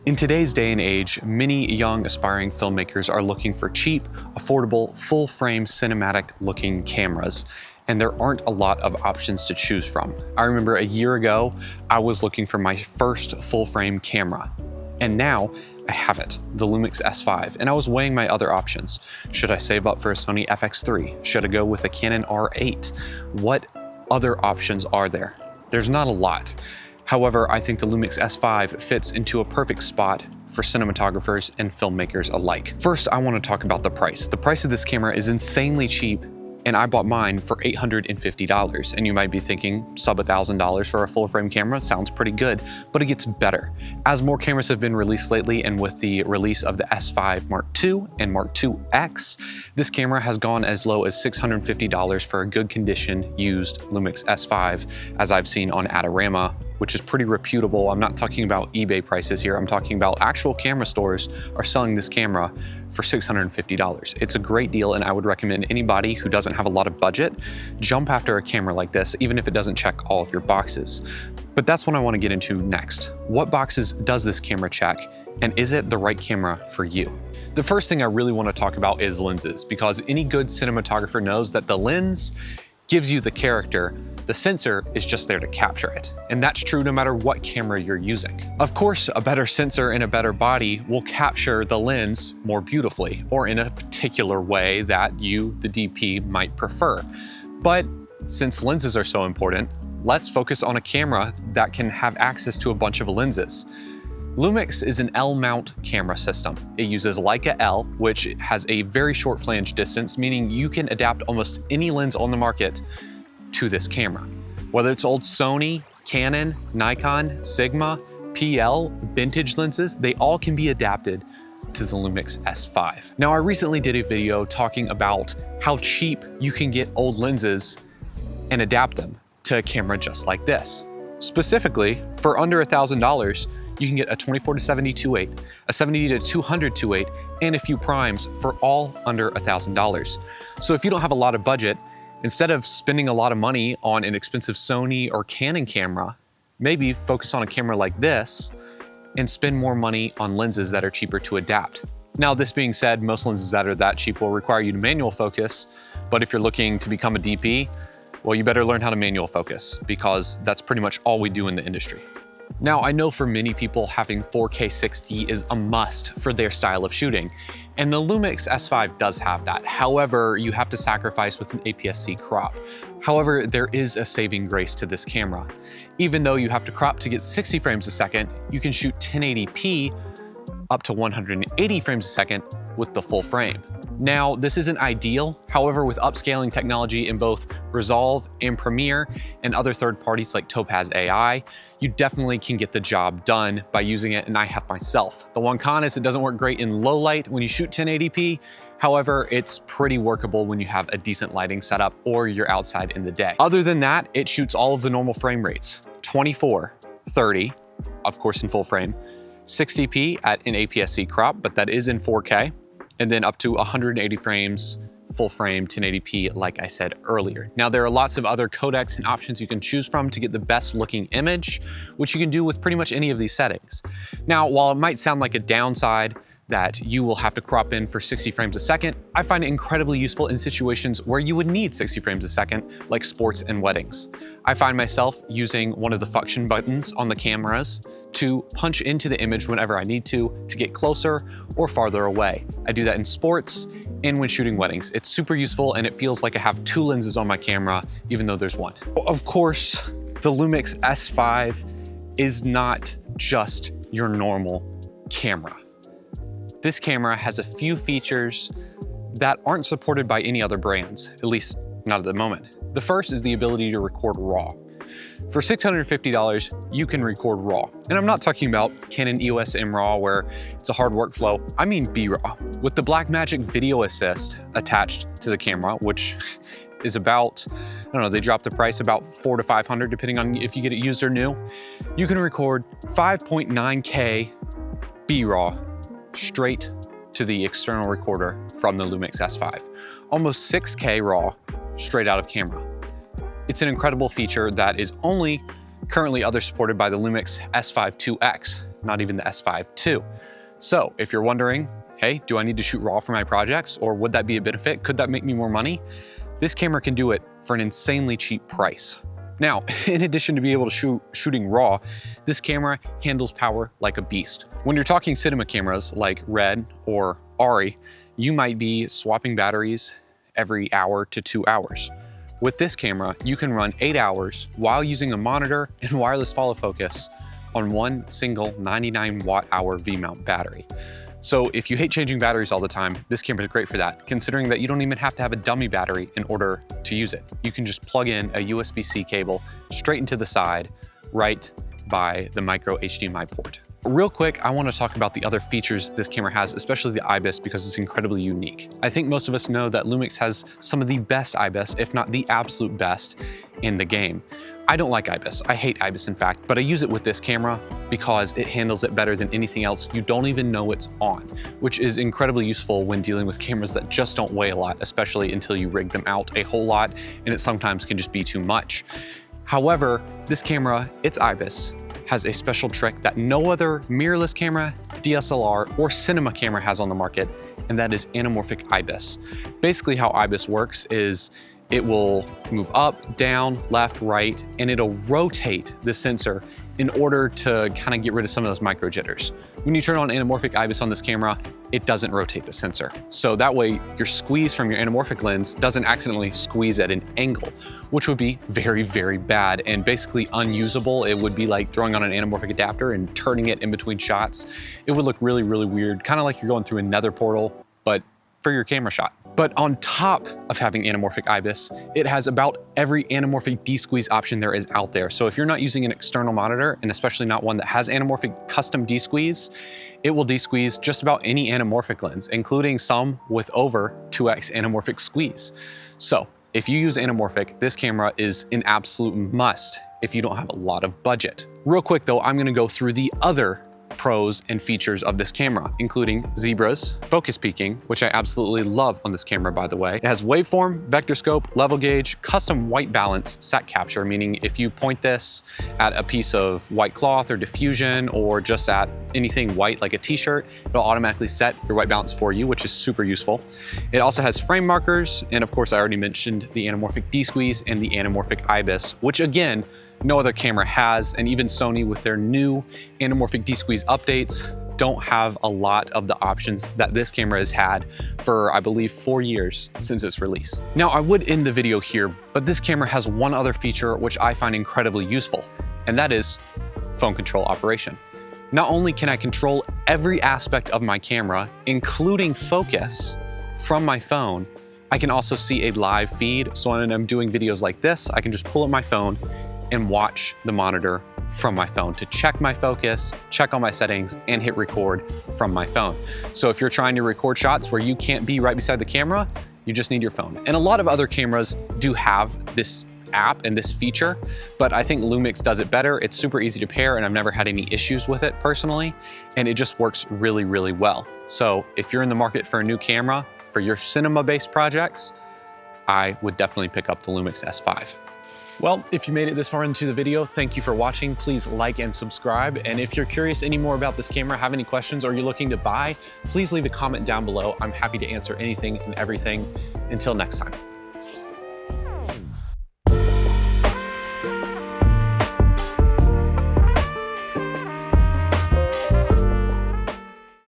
In today's day and age, many young aspiring filmmakers are looking for cheap, affordable, full-frame cinematic-looking cameras, and there aren't a lot of options to choose from. I remember a year ago, I was looking for my first full-frame camera, and now I have it, the Lumix S5, and I was weighing my other options. Should I save up for a Sony FX3? Should I go with a Canon R8? What other options are there? There's not a lot. However, I think the Lumix S5 fits into a perfect spot for cinematographers and filmmakers alike. First, I want to talk about the price. The price of this camera is insanely cheap, and I bought mine for $850. And you might be thinking, sub $1,000 for a full frame camera sounds pretty good, but it gets better. As more cameras have been released lately, and with the release of the S5 Mark II and Mark II X, this camera has gone as low as $650 for a good condition used Lumix S5, as I've seen on Adorama, which is pretty reputable. I'm not talking about eBay prices here. I'm talking about actual camera stores are selling this camera for $650. It's a great deal, and I would recommend anybody who doesn't have a lot of budget, jump after a camera like this, even if it doesn't check all of your boxes. But that's what I want to get into next. What boxes does this camera check, and is it the right camera for you? The first thing I really want to talk about is lenses, because any good cinematographer knows that the lens gives you the character. The sensor is just there to capture it. And that's true no matter what camera you're using. Of course, a better sensor and a better body will capture the lens more beautifully, or in a particular way that you, the DP, might prefer. But since lenses are so important, let's focus on a camera that can have access to a bunch of lenses. Lumix is an L-mount camera system. It uses Leica L, which has a very short flange distance, meaning you can adapt almost any lens on the market to this camera. Whether it's old Sony, Canon, Nikon, Sigma, PL, vintage lenses, they all can be adapted to the Lumix S5. Now, I recently did a video talking about how cheap you can get old lenses and adapt them to a camera just like this. Specifically, for under $1,000, you can get a 24-70 2.8, a 70-200 2.8, and a few primes for all under $1,000. So if you don't have a lot of budget, instead of spending a lot of money on an expensive Sony or Canon camera, maybe focus on a camera like this and spend more money on lenses that are cheaper to adapt. Now, this being said, most lenses that are that cheap will require you to manual focus, but if you're looking to become a DP, well, you better learn how to manual focus, because that's pretty much all we do in the industry. Now, I know for many people having 4K 60 is a must for their style of shooting, and the Lumix S5 does have that. However, you have to sacrifice with an APS-C crop. However, there is a saving grace to this camera. Even though you have to crop to get 60 frames a second, you can shoot 1080p up to 180 frames a second with the full frame. Now, this isn't ideal. However, with upscaling technology in both Resolve and Premiere and other third parties like Topaz AI, you definitely can get the job done by using it, and I have myself. The one con is it doesn't work great in low light when you shoot 1080p. However, it's pretty workable when you have a decent lighting setup or you're outside in the day. Other than that, it shoots all of the normal frame rates: 24, 30, of course in full frame, 60p at an APS-C crop, but that is in 4K, and then up to 180 frames, full frame, 1080p, like I said earlier. Now, there are lots of other codecs and options you can choose from to get the best looking image, which you can do with pretty much any of these settings. Now, while it might sound like a downside that you will have to crop in for 60 frames a second, I find it incredibly useful in situations where you would need 60 frames a second, like sports and weddings. I find myself using one of the function buttons on the cameras to punch into the image whenever I need to get closer or farther away. I do that in sports and when shooting weddings. It's super useful, and it feels like I have two lenses on my camera, even though there's one. Of course, the Lumix S5 is not just your normal camera. This camera has a few features that aren't supported by any other brands, at least not at the moment. The first is the ability to record RAW. For $650, you can record RAW. And I'm not talking about Canon EOS M RAW where it's a hard workflow. I mean B-RAW. With the Blackmagic Video Assist attached to the camera, which is about, I don't know, they dropped the price about $400 to $500 depending on if you get it used or new. You can record 5.9K B-RAW straight to the external recorder from the Lumix S5. Almost 6K RAW straight out of camera. It's an incredible feature that is only currently other supported by the Lumix S5 2X. not even the S5 II. So if you're wondering, hey, do I need to shoot RAW for my projects, or would that be a benefit? Could that make me more money? This camera can do it for an insanely cheap price. Now, in addition to being able to shooting RAW, this camera handles power like a beast. When you're talking cinema cameras like Red or Ari, you might be swapping batteries every hour to 2 hours. With this camera, you can run 8 hours while using a monitor and wireless follow focus on one single 99 watt-hour V-mount battery. So if you hate changing batteries all the time, this camera is great for that, considering that you don't even have to have a dummy battery in order to use it. You can just plug in a USB-C cable straight into the side right by the micro HDMI port. Real quick, I want to talk about the other features this camera has, especially the IBIS, because it's incredibly unique. I think most of us know that Lumix has some of the best IBIS, if not the absolute best, in the game. I don't like IBIS. I hate IBIS, in fact, but I use it with this camera because it handles it better than anything else. You don't even know it's on, which is incredibly useful when dealing with cameras that just don't weigh a lot, especially until you rig them out a whole lot, and it sometimes can just be too much. However, this camera, its IBIS, has a special trick that no other mirrorless camera, DSLR, or cinema camera has on the market, and that is anamorphic IBIS. Basically how IBIS works is it will move up, down, left, right, and it'll rotate the sensor in order to kind of get rid of some of those micro jitters. When you turn on anamorphic IBIS on this camera, it doesn't rotate the sensor. So that way your squeeze from your anamorphic lens doesn't accidentally squeeze at an angle, which would be very, very bad and basically unusable. It would be like throwing on an anamorphic adapter and turning it in between shots. It would look really, really weird, kind of like you're going through a nether portal, but for your camera shot. But on top of having anamorphic IBIS, it has about every anamorphic D-squeeze option there is out there. So if you're not using an external monitor, and especially not one that has anamorphic custom D-squeeze, it will D-squeeze just about any anamorphic lens, including some with over 2x anamorphic squeeze. So if you use anamorphic, this camera is an absolute must if you don't have a lot of budget. Real quick though, I'm gonna go through the other pros and features of this camera, including zebras, focus peaking, which I absolutely love on this camera, by the way. It has waveform, vector scope, level gauge, custom white balance set capture, meaning if you point this at a piece of white cloth or diffusion or just at anything white like a t-shirt, it'll automatically set your white balance for you, which is super useful. It also has frame markers, and of course I already mentioned the anamorphic D-squeeze and the anamorphic IBIS, which again, no other camera has, and even Sony with their new anamorphic D-squeeze updates don't have a lot of the options that this camera has had for, I believe, 4 years since its release. Now, I would end the video here, but this camera has one other feature which I find incredibly useful, and that is phone control operation. Not only can I control every aspect of my camera, including focus, from my phone, I can also see a live feed. So when I'm doing videos like this, I can just pull up my phone and watch the monitor from my phone to check my focus, check all my settings, and hit record from my phone. So if you're trying to record shots where you can't be right beside the camera, you just need your phone. And a lot of other cameras do have this app and this feature, but I think Lumix does it better. It's super easy to pair, and I've never had any issues with it personally, and it just works really, really well. So if you're in the market for a new camera for your cinema-based projects, I would definitely pick up the Lumix S5. Well, if you made it this far into the video, thank you for watching. Please like and subscribe. And if you're curious any more about this camera, have any questions, or you're looking to buy, please leave a comment down below. I'm happy to answer anything and everything. Until next time.